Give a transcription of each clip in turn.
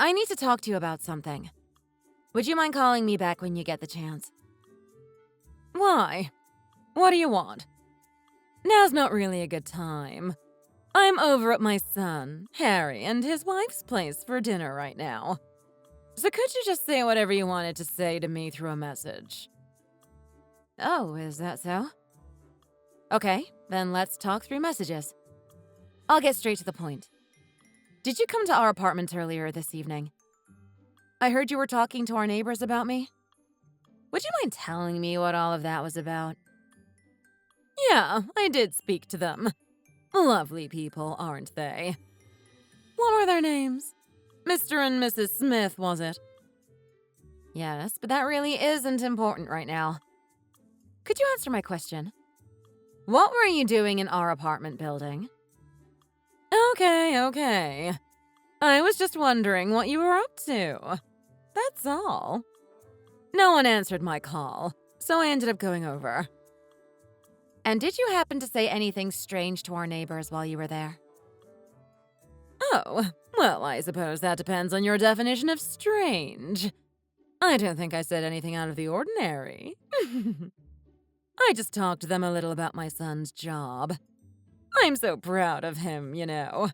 I need to talk to you about something. Would you mind calling me back when you get the chance? Why? What do you want? Now's not really a good time. I'm over at my son, Harry, and his wife's place for dinner right now. So could you just say whatever you wanted to say to me through a message? Oh, is that so? Okay, then let's talk through messages. I'll get straight to the point. Did you come to our apartment earlier this evening? I heard you were talking to our neighbors about me. Would you mind telling me what all of that was about? Yeah, I did speak to them. Lovely people, aren't they? What were their names? Mr. and Mrs. Smith, was it? Yes, but that really isn't important right now. Could you answer my question? What were you doing in our apartment building? Okay. I was just wondering what you were up to. That's all. No one answered my call, so I ended up going over. And did you happen to say anything strange to our neighbors while you were there? Oh, well, I suppose that depends on your definition of strange. I don't think I said anything out of the ordinary. I just talked to them a little about my son's job. I'm so proud of him, you know.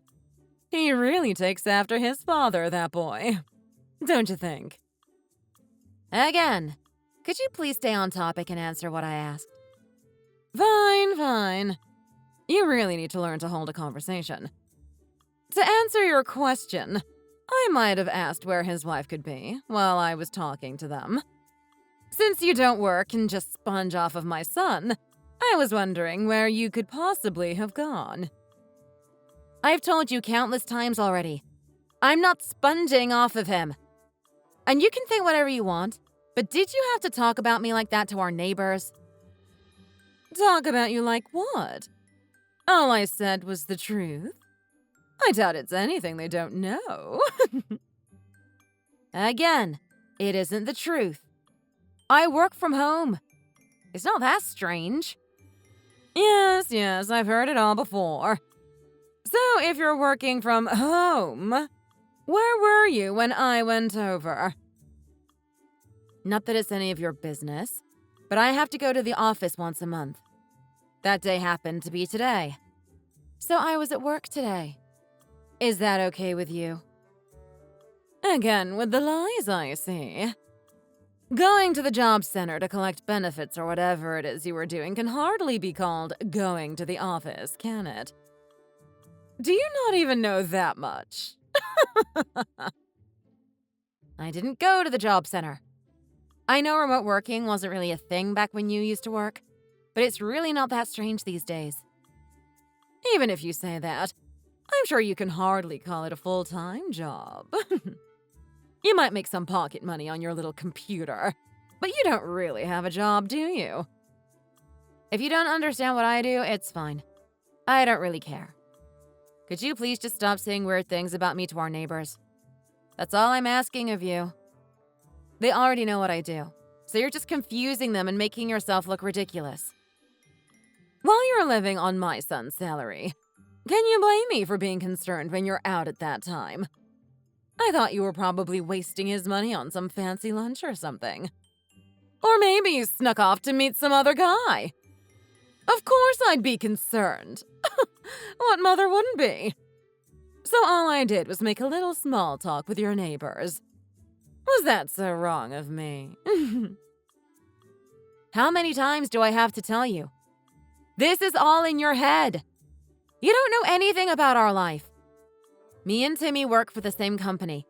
He really takes after his father, that boy. Don't you think? Again, could you please stay on topic and answer what I asked? Fine. You really need to learn to hold a conversation. To answer your question, I might have asked where his wife could be while I was talking to them. Since you don't work and just sponge off of my son, I was wondering where you could possibly have gone. I've told you countless times already. I'm not sponging off of him. And you can think whatever you want, but did you have to talk about me like that to our neighbors? Talk about you like what? All I said was the truth. I doubt it's anything they don't know. Again, it isn't the truth. I work from home. It's not that strange. Yes, I've heard it all before. So if you're working from home, where were you when I went over? Not that it's any of your business, but I have to go to the office once a month. That day happened to be today. So I was at work today. Is that okay with you? Again, with the lies, I see. Going to the job center to collect benefits or whatever it is you were doing can hardly be called going to the office, can it? Do you not even know that much? I didn't go to the job center. I know remote working wasn't really a thing back when you used to work, but it's really not that strange these days. Even if you say that, I'm sure you can hardly call it a full-time job. You might make some pocket money on your little computer, but you don't really have a job, do you? If you don't understand what I do, it's fine. I don't really care. Could you please just stop saying weird things about me to our neighbors? That's all I'm asking of you. They already know what I do, so you're just confusing them and making yourself look ridiculous. While you're living on my son's salary, can you blame me for being concerned when you're out at that time? I thought you were probably wasting his money on some fancy lunch or something. Or maybe you snuck off to meet some other guy. Of course I'd be concerned. What mother wouldn't be? So all I did was make a little small talk with your neighbors. Was that so wrong of me? How many times do I have to tell you? This is all in your head. You don't know anything about our life. Me and Timmy work for the same company.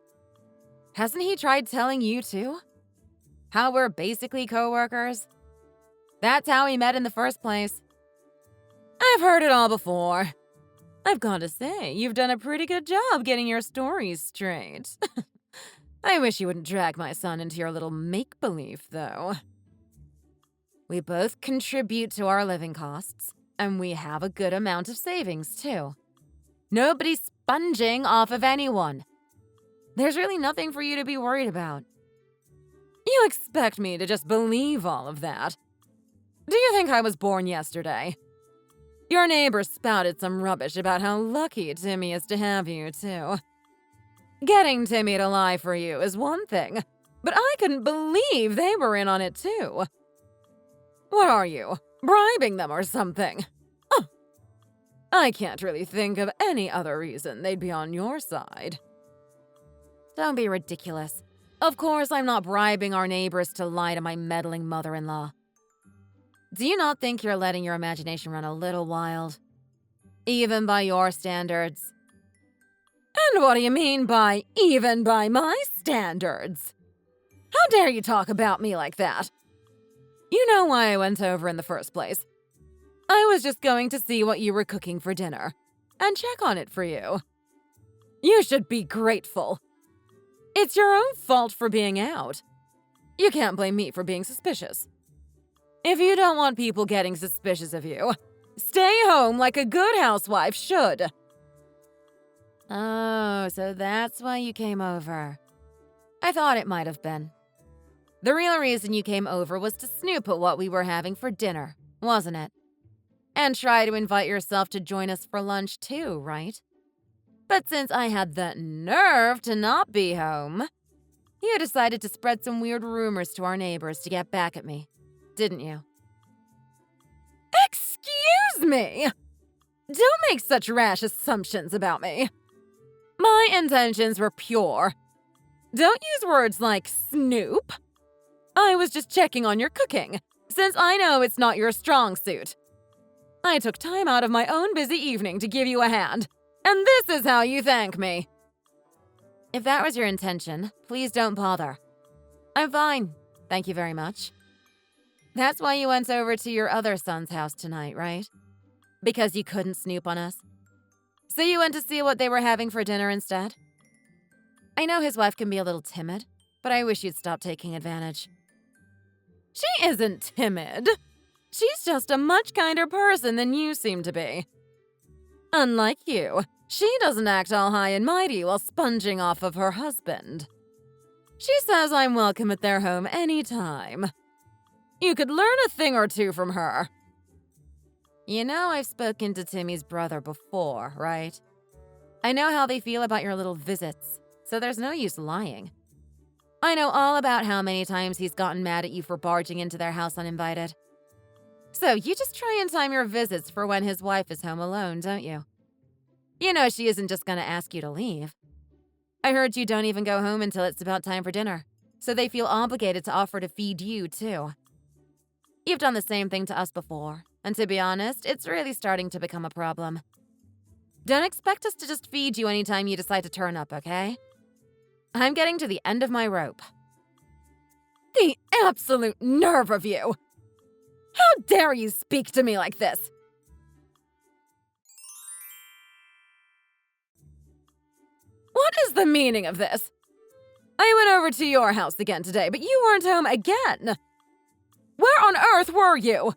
Hasn't he tried telling you too? How we're basically co-workers? That's how we met in the first place. I've heard it all before. I've got to say, you've done a pretty good job getting your stories straight. I wish you wouldn't drag my son into your little make-believe, though. We both contribute to our living costs, and we have a good amount of savings, too. Nobody's sponging off of anyone. There's really nothing for you to be worried about. You expect me to just believe all of that? Do you think I was born yesterday? Your neighbor spouted some rubbish about how lucky Timmy is to have you, too. Getting Timmy to lie for you is one thing, but I couldn't believe they were in on it too. What are you, bribing them or something? Oh, I can't really think of any other reason they'd be on your side. Don't be ridiculous. Of course I'm not bribing our neighbors to lie to my meddling mother-in-law. Do you not think you're letting your imagination run a little wild? Even by your standards. And what do you mean by even by my standards? How dare you talk about me like that? You know why I went over in the first place. I was just going to see what you were cooking for dinner and check on it for you. You should be grateful. It's your own fault for being out. You can't blame me for being suspicious. If you don't want people getting suspicious of you, stay home like a good housewife should. Oh, so that's why you came over. I thought it might have been. The real reason you came over was to snoop at what we were having for dinner, wasn't it? And try to invite yourself to join us for lunch too, right? But since I had the nerve to not be home, you decided to spread some weird rumors to our neighbors to get back at me, didn't you? Excuse me! Don't make such rash assumptions about me. My intentions were pure. Don't use words like snoop. I was just checking on your cooking, since I know it's not your strong suit. I took time out of my own busy evening to give you a hand, and this is how you thank me. If that was your intention, please don't bother. I'm fine, thank you very much. That's why you went over to your other son's house tonight, right? Because you couldn't snoop on us? So you went to see what they were having for dinner instead? I know his wife can be a little timid, but I wish you'd stop taking advantage. She isn't timid. She's just a much kinder person than you seem to be. Unlike you, she doesn't act all high and mighty while sponging off of her husband. She says I'm welcome at their home anytime. You could learn a thing or two from her. You know I've spoken to Timmy's brother before, right? I know how they feel about your little visits, so there's no use lying. I know all about how many times he's gotten mad at you for barging into their house uninvited. So you just try and time your visits for when his wife is home alone, don't you? You know she isn't just gonna ask you to leave. I heard you don't even go home until it's about time for dinner, so they feel obligated to offer to feed you, too. You've done the same thing to us before, and to be honest, it's really starting to become a problem. Don't expect us to just feed you anytime you decide to turn up, okay? I'm getting to the end of my rope. The absolute nerve of you! How dare you speak to me like this? What is the meaning of this? I went over to your house again today, but you weren't home again. Where on earth were you?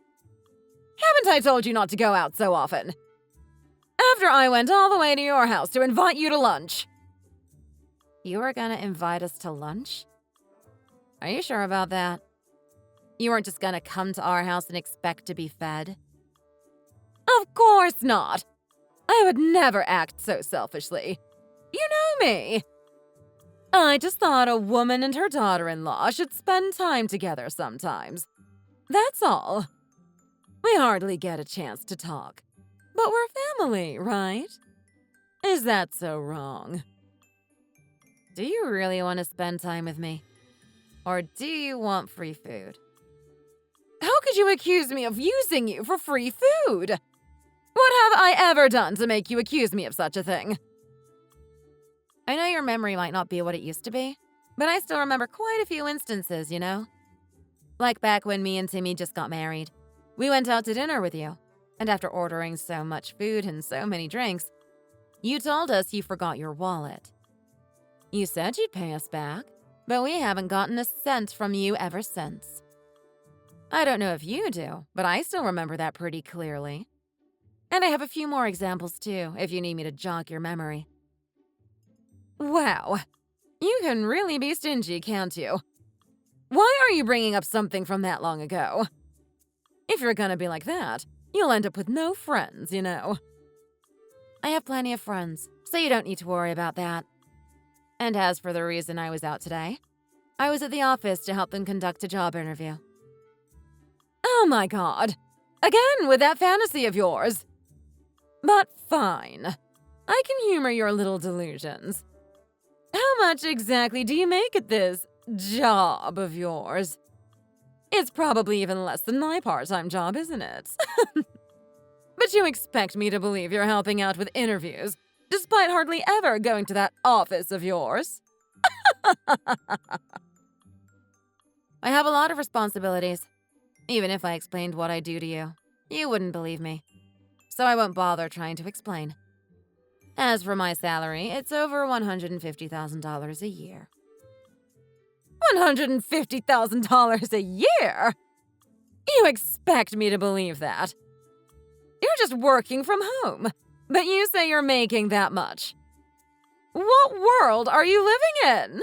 Haven't I told you not to go out so often? After I went all the way to your house to invite you to lunch. You were gonna invite us to lunch? Are you sure about that? You weren't just gonna come to our house and expect to be fed? Of course not. I would never act so selfishly. You know me. I just thought a woman and her daughter-in-law should spend time together sometimes. That's all. We hardly get a chance to talk. But we're family, right? Is that so wrong? Do you really want to spend time with me? Or do you want free food? How could you accuse me of using you for free food? What have I ever done to make you accuse me of such a thing? I know your memory might not be what it used to be, but I still remember quite a few instances, you know? Like back when me and Timmy just got married. We went out to dinner with you, and after ordering so much food and so many drinks, you told us you forgot your wallet. You said you'd pay us back, but we haven't gotten a cent from you ever since. I don't know if you do, but I still remember that pretty clearly. And I have a few more examples too, if you need me to jog your memory. Wow, you can really be stingy, can't you? Why are you bringing up something from that long ago? If you're gonna be like that, you'll end up with no friends, you know. I have plenty of friends, so you don't need to worry about that. And as for the reason I was out today, I was at the office to help them conduct a job interview. Oh my god! Again with that fantasy of yours! But fine. I can humor your little delusions. How much exactly do you make at this job of yours? It's probably even less than my part-time job, isn't it? But you expect me to believe you're helping out with interviews, despite hardly ever going to that office of yours? I have a lot of responsibilities. Even if I explained what I do to you, you wouldn't believe me. So I won't bother trying to explain. As for my salary, it's over $150,000 a year. $150,000 a year? You expect me to believe that? You're just working from home, but you say you're making that much. What world are you living in?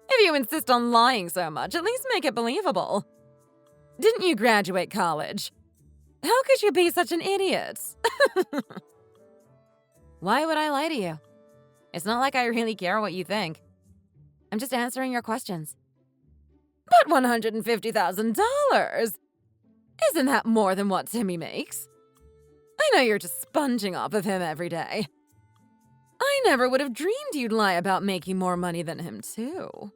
If you insist on lying so much, at least make it believable. Didn't you graduate college? How could you be such an idiot? Why would I lie to you? It's not like I really care what you think. I'm just answering your questions. But $150,000? Isn't that more than what Timmy makes? I know you're just sponging off of him every day. I never would have dreamed you'd lie about making more money than him, too.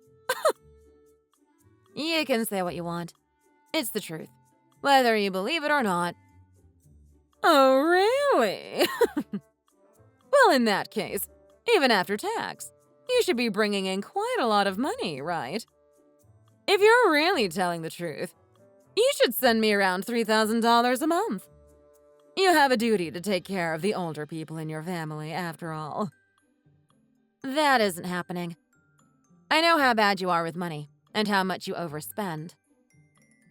You can say what you want. It's the truth, whether you believe it or not. Oh, really? Well, in that case, even after tax, you should be bringing in quite a lot of money, right? If you're really telling the truth, you should send me around $3,000 a month. You have a duty to take care of the older people in your family, after all. That isn't happening. I know how bad you are with money, and how much you overspend.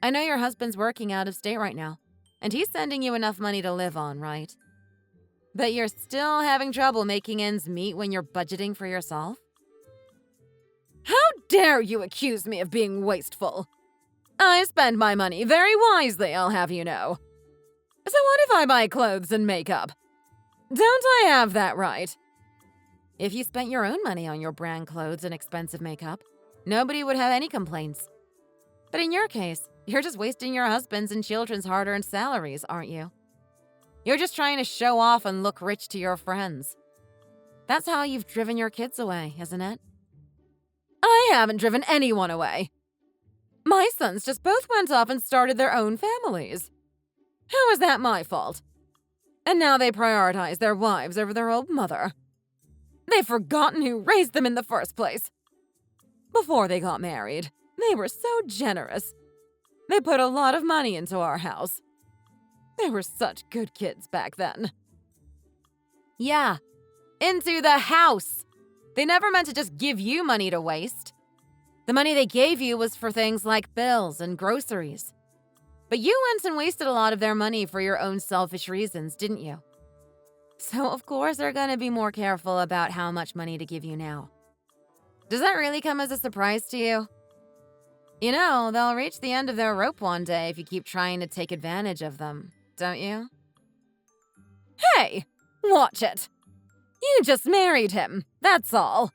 I know your husband's working out of state right now, and he's sending you enough money to live on, right? But you're still having trouble making ends meet when you're budgeting for yourself? How dare you accuse me of being wasteful? I spend my money very wisely, I'll have you know. So what if I buy clothes and makeup? Don't I have that right? If you spent your own money on your brand clothes and expensive makeup, nobody would have any complaints. But in your case, you're just wasting your husband's and children's hard-earned salaries, aren't you? You're just trying to show off and look rich to your friends. That's how you've driven your kids away, isn't it? I haven't driven anyone away. My sons just both went off and started their own families. How is that my fault? And now they prioritize their wives over their old mother. They've forgotten who raised them in the first place. Before they got married, they were so generous. They put a lot of money into our house. They were such good kids back then. Yeah, into the house. They never meant to just give you money to waste. The money they gave you was for things like bills and groceries. But you went and wasted a lot of their money for your own selfish reasons, didn't you? So of course they're gonna be more careful about how much money to give you now. Does that really come as a surprise to you? You know, they'll reach the end of their rope one day if you keep trying to take advantage of them, don't you? Hey, watch it. You just married him, that's all.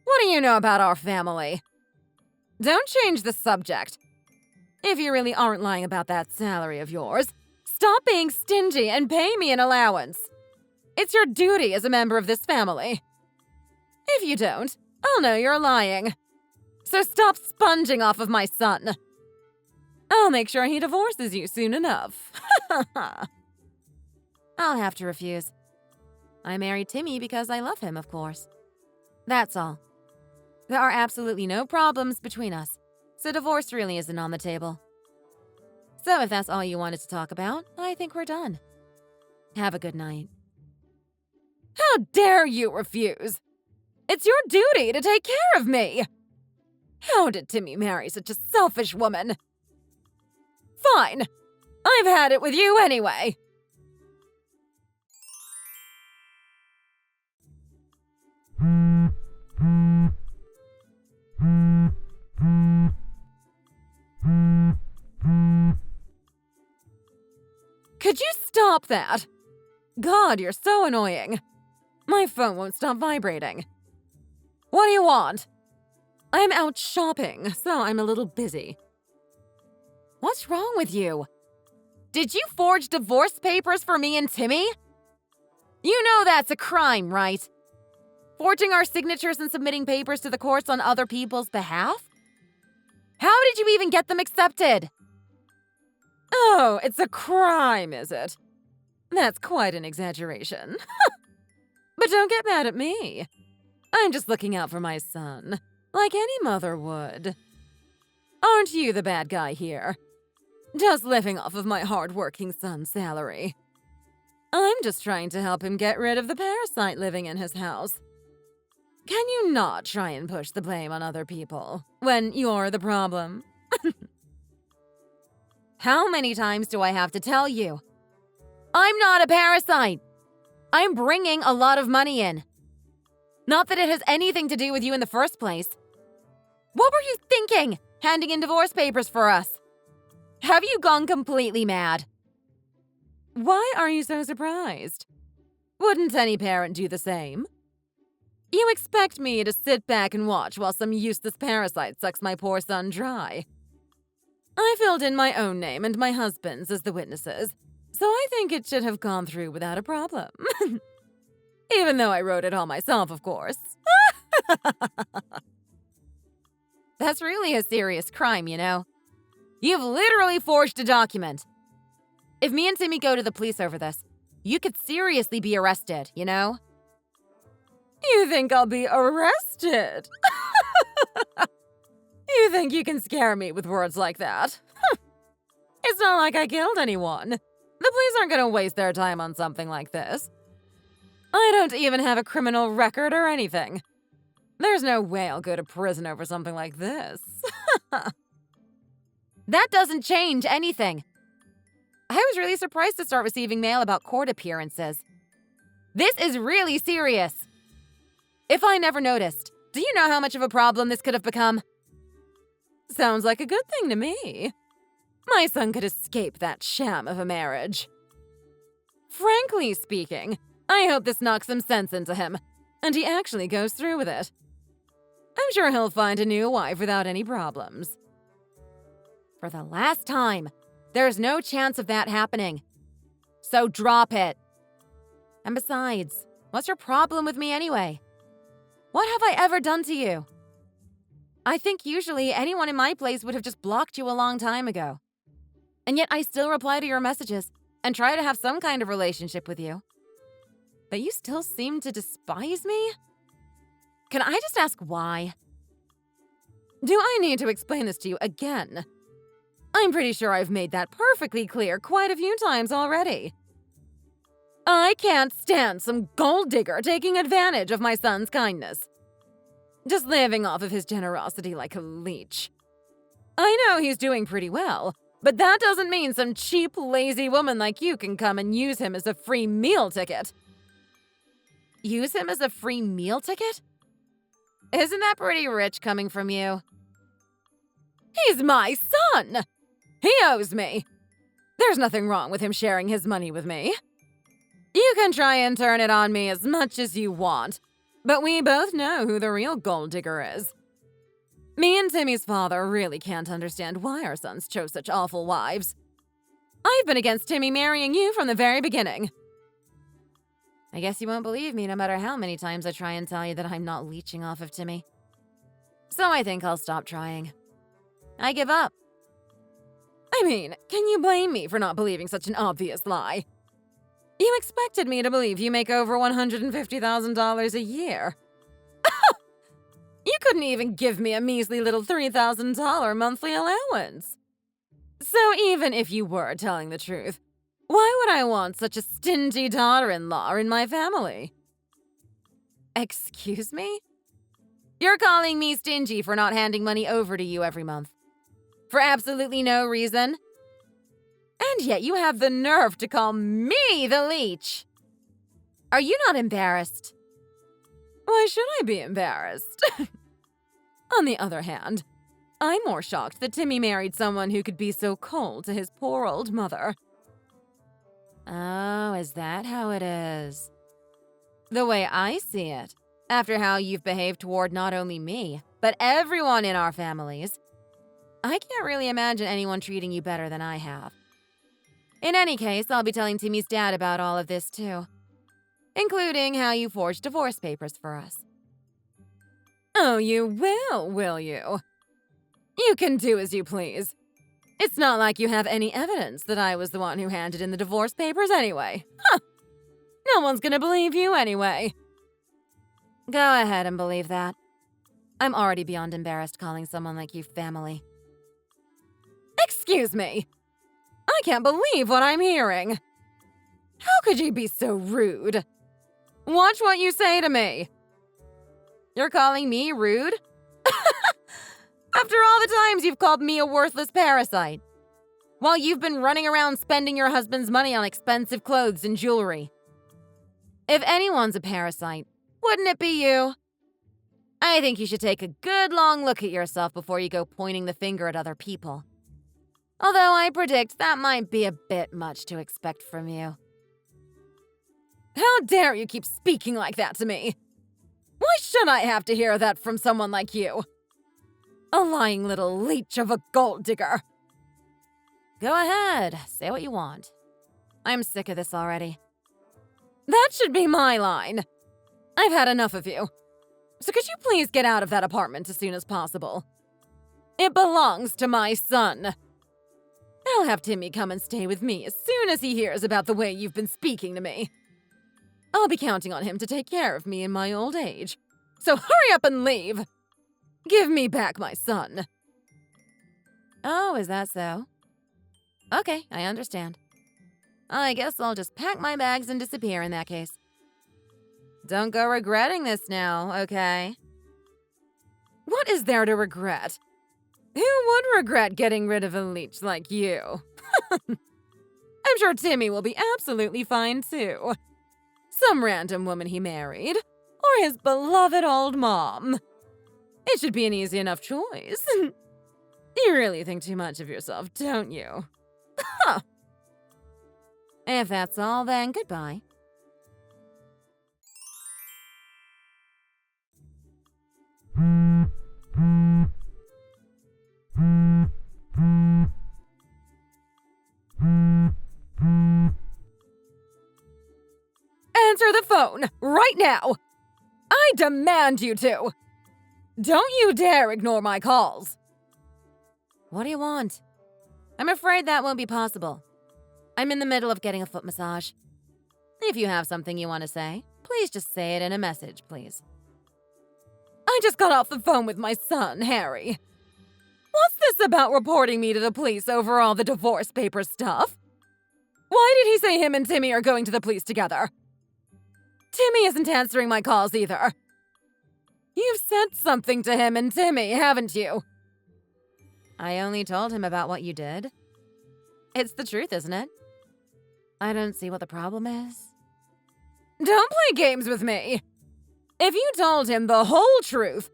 What do you know about our family? Don't change the subject. If you really aren't lying about that salary of yours, stop being stingy and pay me an allowance. It's your duty as a member of this family. If you don't, I'll know you're lying. So stop sponging off of my son. I'll make sure he divorces you soon enough. I'll have to refuse. I married Timmy because I love him, of course. That's all. There are absolutely no problems between us, so divorce really isn't on the table. So if that's all you wanted to talk about, I think we're done. Have a good night. How dare you refuse? It's your duty to take care of me. How did Timmy marry such a selfish woman? Fine. I've had it with you anyway. Could you stop that? God, you're so annoying. My phone won't stop vibrating. What do you want? I'm out shopping, so I'm a little busy. What's wrong with you? Did you forge divorce papers for me and Timmy? You know that's a crime, right? Forging our signatures and submitting papers to the courts on other people's behalf? How did you even get them accepted? Oh, it's a crime, is it? That's quite an exaggeration. But don't get mad at me. I'm just looking out for my son, like any mother would. Aren't you the bad guy here? Just living off of my hard-working son's salary. I'm just trying to help him get rid of the parasite living in his house. Can you not try and push the blame on other people when you're the problem? How many times do I have to tell you? I'm not a parasite. I'm bringing a lot of money in. Not that it has anything to do with you in the first place. What were you thinking, handing in divorce papers for us? Have you gone completely mad? Why are you so surprised? Wouldn't any parent do the same? You expect me to sit back and watch while some useless parasite sucks my poor son dry. I filled in my own name and my husband's as the witnesses, so I think it should have gone through without a problem. Even though I wrote it all myself, of course. That's really a serious crime, you know? You've literally forged a document. If me and Timmy go to the police over this, you could seriously be arrested, you know? You think I'll be arrested? You think you can scare me with words like that? It's not like I killed anyone. The police aren't gonna waste their time on something like this. I don't even have a criminal record or anything. There's no way I'll go to prison over something like this. That doesn't change anything. I was really surprised to start receiving mail about court appearances. This is really serious. If I never noticed, do you know how much of a problem this could have become? Sounds like a good thing to me. My son could escape that sham of a marriage. Frankly speaking, I hope this knocks some sense into him, and he actually goes through with it. I'm sure he'll find a new wife without any problems. For the last time, there's no chance of that happening. So drop it. And besides, what's your problem with me anyway? What have I ever done to you? I think usually anyone in my place would have just blocked you a long time ago. And yet I still reply to your messages and try to have some kind of relationship with you. But you still seem to despise me? Can I just ask why? Do I need to explain this to you again? I'm pretty sure I've made that perfectly clear quite a few times already. I can't stand some gold digger taking advantage of my son's kindness. Just living off of his generosity like a leech. I know he's doing pretty well, but that doesn't mean some cheap, lazy woman like you can come and use him as a free meal ticket. Use him as a free meal ticket? Isn't that pretty rich coming from you? He's my son! He owes me. There's nothing wrong with him sharing his money with me. You can try and turn it on me as much as you want, but we both know who the real gold digger is. Me and Timmy's father really can't understand why our sons chose such awful wives. I've been against Timmy marrying you from the very beginning. I guess you won't believe me no matter how many times I try and tell you that I'm not leeching off of Timmy. So I think I'll stop trying. I give up. I mean, can you blame me for not believing such an obvious lie? You expected me to believe you make over $150,000 a year. You couldn't even give me a measly little $3,000 monthly allowance. So even if you were telling the truth, why would I want such a stingy daughter-in-law in my family? Excuse me? You're calling me stingy for not handing money over to you every month. For absolutely no reason? And yet you have the nerve to call me the leech. Are you not embarrassed? Why should I be embarrassed? On the other hand, I'm more shocked that Timmy married someone who could be so cold to his poor old mother. Oh, is that how it is? The way I see it, After how you've behaved toward not only me, but everyone in our families, I can't really imagine anyone treating you better than I have. In any case, I'll be telling Timmy's dad about all of this too, including how you forged divorce papers for us. Oh, you will you? You can do as you please. It's not like you have any evidence that I was the one who handed in the divorce papers anyway. Huh! No one's gonna believe you anyway. Go ahead and believe that. I'm already beyond embarrassed calling someone like you family. Excuse me. I can't believe what I'm hearing. How could you be so rude? Watch what you say to me. You're calling me rude? After all the times you've called me a worthless parasite, while you've been running around spending your husband's money on expensive clothes and jewelry. If anyone's a parasite, wouldn't it be you? I think you should take a good long look at yourself before you go pointing the finger at other people. Although I predict that might be a bit much to expect from you. How dare you keep speaking like that to me? Why should I have to hear that from someone like you? A lying little leech of a gold digger. Go ahead, say what you want. I'm sick of this already. That should be my line. I've had enough of you. So could you please get out of that apartment as soon as possible? It belongs to my son. I'll have Timmy come and stay with me as soon as he hears about the way you've been speaking to me. I'll be counting on him to take care of me in my old age. So hurry up and leave. Give me back my son. Oh, is that so? Okay, I understand. I guess I'll just pack my bags and disappear in that case. Don't go regretting this now, okay? What is there to regret? Who would regret getting rid of a leech like you? I'm sure Timmy will be absolutely fine too. Some random woman he married, or his beloved old mom. It should be an easy enough choice. You really think too much of yourself, don't you? Huh. If that's all, then goodbye. Answer the phone, right now! I demand you to! Don't you dare ignore my calls! What do you want? I'm afraid that won't be possible. I'm in the middle of getting a foot massage. If you have something you want to say, please just say it in a message, please. I just got off the phone with my son, Harry. What's this about reporting me to the police over all the divorce paper stuff? Why did he say him and Timmy are going to the police together? Timmy isn't answering my calls either. You've said something to him and Timmy, haven't you? I only told him about what you did. It's the truth, isn't it? I don't see what the problem is. Don't play games with me. If you told him the whole truth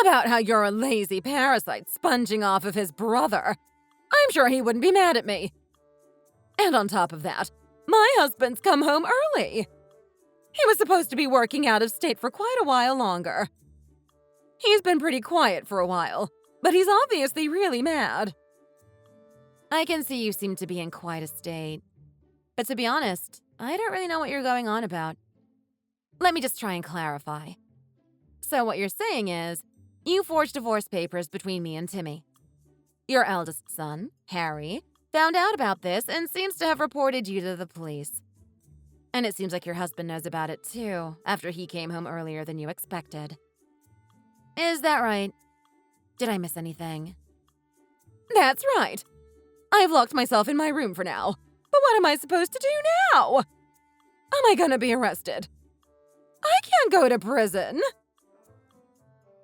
about how you're a lazy parasite sponging off of his brother, I'm sure he wouldn't be mad at me. And on top of that, my husband's come home early. He was supposed to be working out of state for quite a while longer. He's been pretty quiet for a while, but he's obviously really mad. I can see you seem to be in quite a state. But to be honest, I don't really know what you're going on about. Let me just try and clarify. So what you're saying is, you forged divorce papers between me and Timmy. Your eldest son, Harry, found out about this and seems to have reported you to the police. And it seems like your husband knows about it too, after he came home earlier than you expected. Is that right? Did I miss anything? That's right. I've locked myself in my room for now. But what am I supposed to do now? Am I gonna be arrested? I can't go to prison.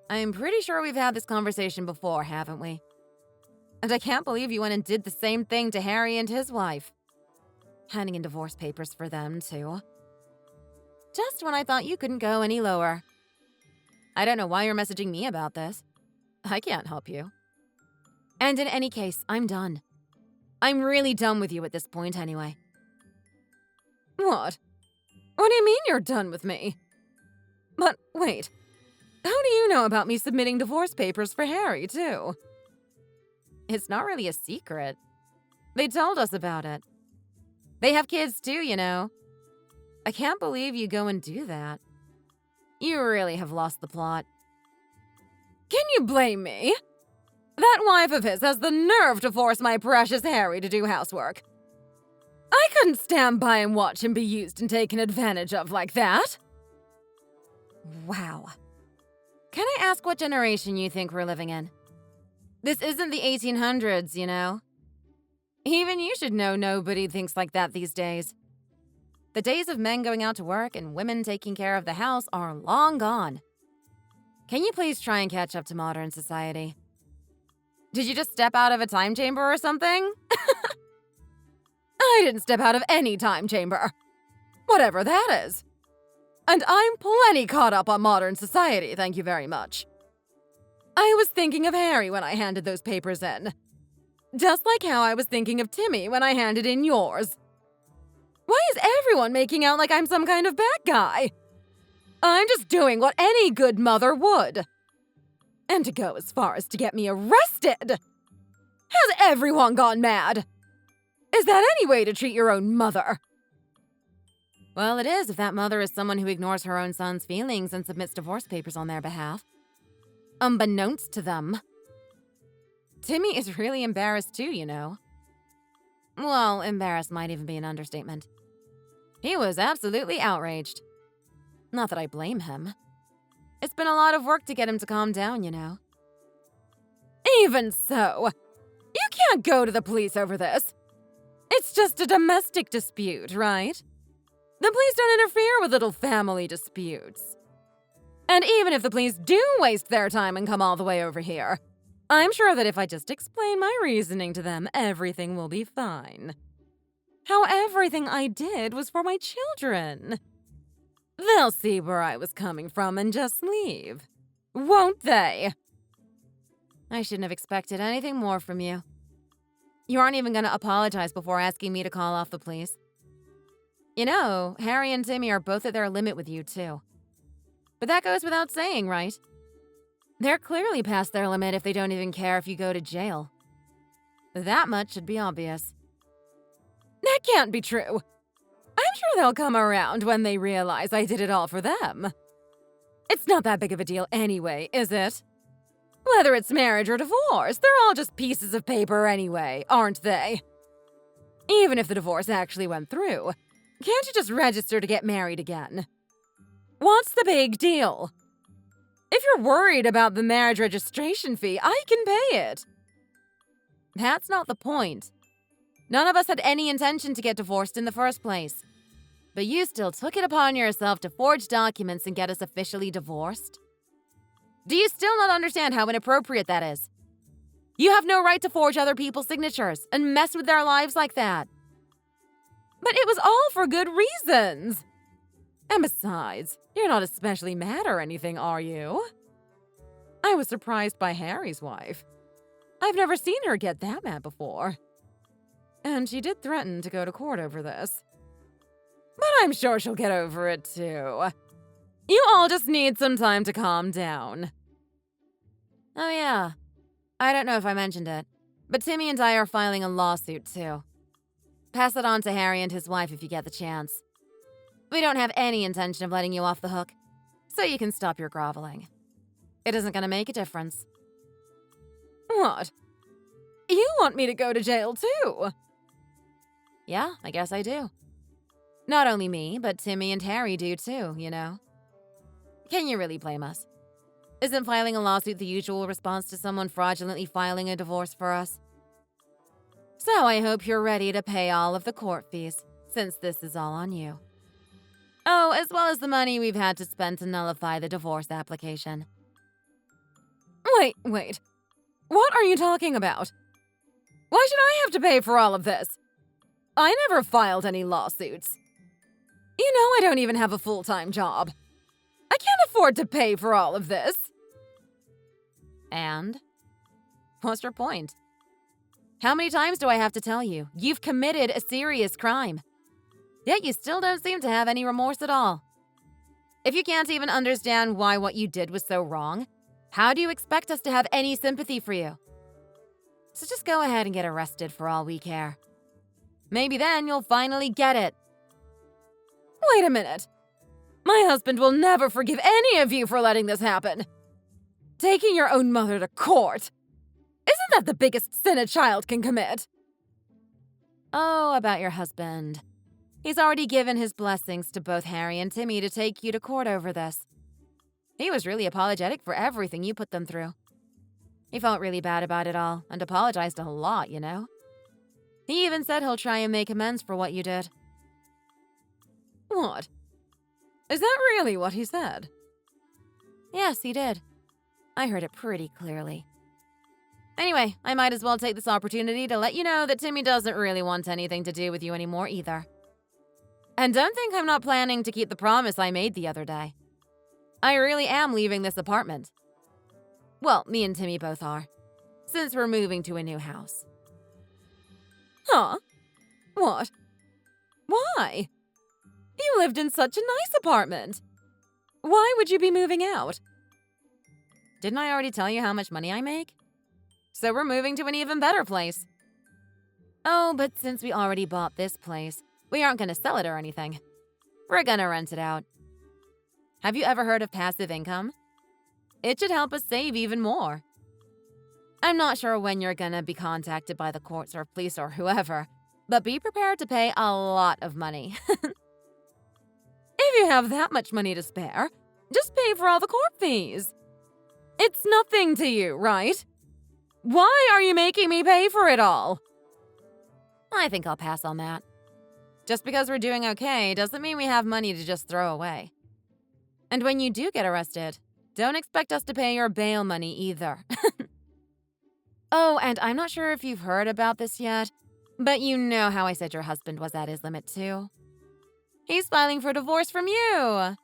I'm pretty sure we've had this conversation before, haven't we? And I can't believe you went and did the same thing to Harry and his wife. Handing in divorce papers for them, too. Just when I thought you couldn't go any lower. I don't know why you're messaging me about this. I can't help you. And in any case, I'm done. I'm really done with you at this point anyway. What? What do you mean you're done with me? But wait, how do you know about me submitting divorce papers for Harry, too? It's not really a secret. They told us about it. They have kids too, you know. I can't believe you go and do that. You really have lost the plot. Can you blame me? That wife of his has the nerve to force my precious Harry to do housework. I couldn't stand by and watch him be used and taken advantage of like that. Wow. Can I ask what generation you think we're living in? This isn't the 1800s, you know. Even you should know nobody thinks like that these days. The days of men going out to work and women taking care of the house are long gone. Can you please try and catch up to modern society? Did you just step out of a time chamber or something? I didn't step out of any time chamber. Whatever that is. And I'm plenty caught up on modern society, thank you very much. I was thinking of Harry when I handed those papers in. Just like how I was thinking of Timmy when I handed in yours. Why is everyone making out like I'm some kind of bad guy? I'm just doing what any good mother would. And to go as far as to get me arrested? Has everyone gone mad? Is that any way to treat your own mother? Well, it is if that mother is someone who ignores her own son's feelings and submits divorce papers on their behalf. Unbeknownst to them. Timmy is really embarrassed too, you know. Well, embarrassed might even be an understatement. He was absolutely outraged. Not that I blame him. It's been a lot of work to get him to calm down, you know. Even so, you can't go to the police over this. It's just a domestic dispute, right? The police don't interfere with little family disputes. And even if the police do waste their time and come all the way over here, I'm sure that if I just explain my reasoning to them, everything will be fine. How everything I did was for my children. They'll see where I was coming from and just leave. Won't they? I shouldn't have expected anything more from you. You aren't even going to apologize before asking me to call off the police. You know, Harry and Timmy are both at their limit with you, too. But that goes without saying, right? They're clearly past their limit if they don't even care if you go to jail. That much should be obvious. That can't be true. I'm sure they'll come around when they realize I did it all for them. It's not that big of a deal anyway, is it? Whether it's marriage or divorce, they're all just pieces of paper anyway, aren't they? Even if the divorce actually went through, can't you just register to get married again? What's the big deal? If you're worried about the marriage registration fee, I can pay it. That's not the point. None of us had any intention to get divorced in the first place. But you still took it upon yourself to forge documents and get us officially divorced? Do you still not understand how inappropriate that is? You have no right to forge other people's signatures and mess with their lives like that. But it was all for good reasons. And besides, you're not especially mad or anything, are you? I was surprised by Harry's wife. I've never seen her get that mad before. And she did threaten to go to court over this. But I'm sure she'll get over it too. You all just need some time to calm down. Oh yeah, I don't know if I mentioned it, but Timmy and I are filing a lawsuit too. Pass it on to Harry and his wife if you get the chance. We don't have any intention of letting you off the hook, so you can stop your groveling. It isn't going to make a difference. What? You want me to go to jail too? Yeah, I guess I do. Not only me, but Timmy and Harry do too, you know. Can you really blame us? Isn't filing a lawsuit the usual response to someone fraudulently filing a divorce for us? So I hope you're ready to pay all of the court fees, since this is all on you. Oh, as well as the money we've had to spend to nullify the divorce application. Wait. What are you talking about? Why should I have to pay for all of this? I never filed any lawsuits. You know I don't even have a full-time job. I can't afford to pay for all of this. And? What's your point? How many times do I have to tell you? You've committed a serious crime. Yet you still don't seem to have any remorse at all. If you can't even understand why what you did was so wrong, how do you expect us to have any sympathy for you? So just go ahead and get arrested for all we care. Maybe then you'll finally get it. Wait a minute. My husband will never forgive any of you for letting this happen. Taking your own mother to court. Isn't that the biggest sin a child can commit? Oh, about your husband. He's already given his blessings to both Harry and Timmy to take you to court over this. He was really apologetic for everything you put them through. He felt really bad about it all and apologized a lot, you know? He even said he'll try and make amends for what you did. What? Is that really what he said? Yes, he did. I heard it pretty clearly. Anyway, I might as well take this opportunity to let you know that Timmy doesn't really want anything to do with you anymore either. And don't think I'm not planning to keep the promise I made the other day. I really am leaving this apartment. Well, me and Timmy both are, since we're moving to a new house. Huh? What? Why? You lived in such a nice apartment. Why would you be moving out? Didn't I already tell you how much money I make? So we're moving to an even better place. Oh, but since we already bought this place, we aren't going to sell it or anything. We're going to rent it out. Have you ever heard of passive income? It should help us save even more. I'm not sure when you're going to be contacted by the courts or police or whoever, but be prepared to pay a lot of money. If you have that much money to spare, just pay for all the court fees. It's nothing to you, right? Why are you making me pay for it all? I think I'll pass on that. Just because we're doing okay doesn't mean we have money to just throw away. And when you do get arrested, don't expect us to pay your bail money either. Oh, and I'm not sure if you've heard about this yet, but you know how I said your husband was at his limit too. He's filing for divorce from you.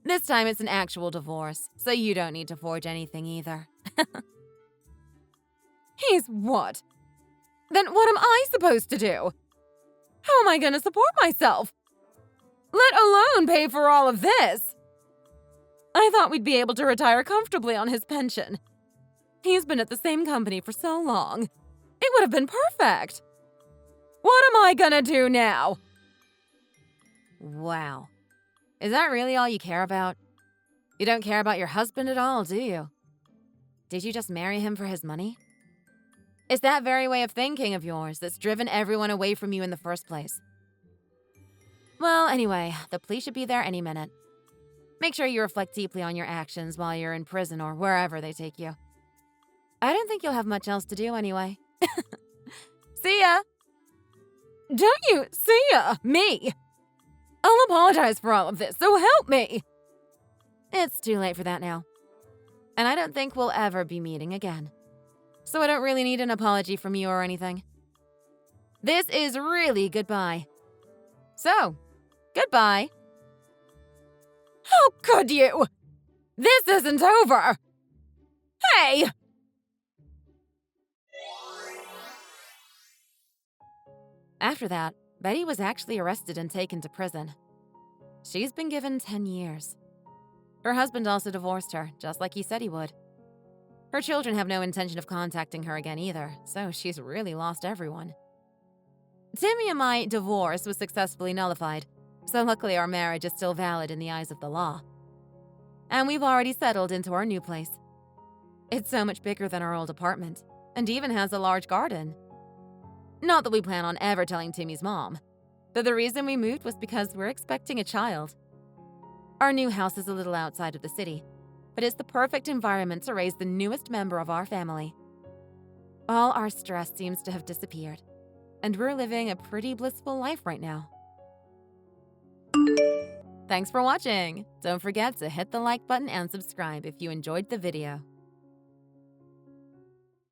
This time it's an actual divorce, so you don't need to forge anything either. He's what? Then what am I supposed to do? How am I going to support myself? Let alone pay for all of this. I thought we'd be able to retire comfortably on his pension. He's been at the same company for so long. It would have been perfect. What am I gonna do now? Wow. Is that really all you care about? You don't care about your husband at all, do you? Did you just marry him for his money? It's that very way of thinking of yours that's driven everyone away from you in the first place. Well, anyway, the police should be there any minute. Make sure you reflect deeply on your actions while you're in prison or wherever they take you. I don't think you'll have much else to do anyway. See ya! Don't you see ya? Me! I'll apologize for all of this, so help me! It's too late for that now. And I don't think we'll ever be meeting again. So I don't really need an apology from you or anything. This is really goodbye. So, goodbye. How could you? This isn't over! Hey! After that, Betty was actually arrested and taken to prison. She's been given 10 years. Her husband also divorced her, just like he said he would. Her children have no intention of contacting her again either, so she's really lost everyone. Timmy and my divorce was successfully nullified, so luckily our marriage is still valid in the eyes of the law. And we've already settled into our new place. It's so much bigger than our old apartment, and even has a large garden. Not that we plan on ever telling Timmy's mom, but the reason we moved was because we're expecting a child. Our new house is a little outside of the city, but it's the perfect environment to raise the newest member of our family. All our stress seems to have disappeared, and we're living a pretty blissful life right now. Thanks for watching! Don't forget to hit the like button and subscribe if you enjoyed the video.